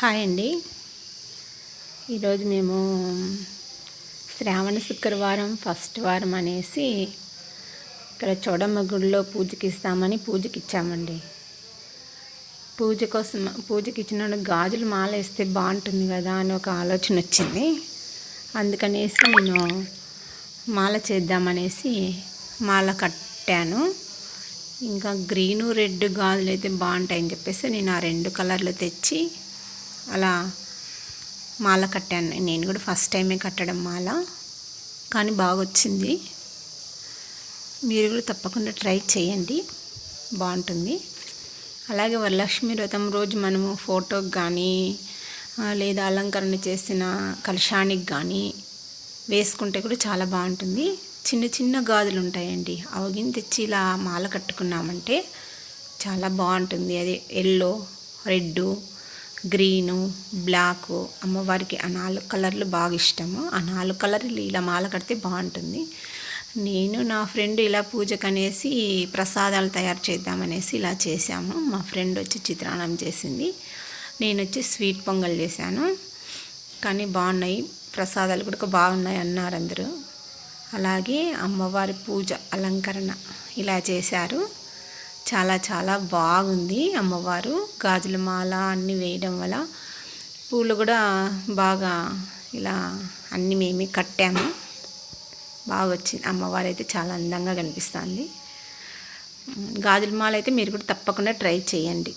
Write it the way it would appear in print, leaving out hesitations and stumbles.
Hi అండి. ఈరోజు మేము శ్రావణ శుక్రవారం ఫస్ట్ వారం అనేసి ఇక్కడ చౌడమ్మ గుడిలో పూజకి ఇస్తామని పూజకి ఇచ్చామండి. పూజకి ఇచ్చిన గాజులు మాల వేస్తే బాగుంటుంది కదా అని ఒక ఆలోచన వచ్చింది. అందుకనేసి నేను మాల చేద్దామనేసి మాల కట్టాను. ఇంకా గ్రీను రెడ్ గాజులు అయితే బాగుంటాయని చెప్పేసి నేను ఆ 2 కలర్లు తెచ్చి అలా మాల కట్టాను. నేను కూడా ఫస్ట్ టైమే కట్టడం మాల, కానీ బాగా వచ్చింది. మీరు కూడా తప్పకుండా ట్రై చేయండి, బాగుంటుంది. అలాగే వరలక్ష్మి వ్రతం రోజు మనము ఫోటోకి కానీ లేదా అలంకరణ చేసిన కలశానికి కానీ వేసుకుంటే కూడా చాలా బాగుంటుంది. చిన్న చిన్న గాజులు ఉంటాయండి, అవి తెచ్చి ఇలా మాల కట్టుకున్నామంటే చాలా బాగుంటుంది. అది ఎల్లో, రెడ్, గ్రీను, బ్లాకు, అమ్మవారికి ఆ 4 కలర్లు బాగా ఇష్టము. ఆ 4 కలర్లు ఇలా మాల కడితే బాగుంటుంది. నేను నా ఫ్రెండ్ ఇలా పూజకు అనేసి ప్రసాదాలు తయారు చేద్దామనేసి ఇలా చేశాము. మా ఫ్రెండ్ వచ్చి చిత్రాన్నం చేసింది, నేను వచ్చి స్వీట్ పొంగల్ చేశాను. కానీ బాగున్నాయి, ప్రసాదాలు కూడా బాగున్నాయి అన్నారు అందరూ. అలాగే అమ్మవారి పూజ అలంకరణ ఇలా చేశారు. చాలా చాలా బాగుంది. అమ్మవారు గాజుల మాల అన్నీ వేయడం వల్ల పూలు కూడా బాగా ఇలా అన్నీ మేమే కట్టాము. బాగా వచ్చింది. అమ్మవారు అయితే చాలా అందంగా కనిపిస్తుంది. గాజుల మాల అయితే మీరు కూడా తప్పకుండా ట్రై చేయండి.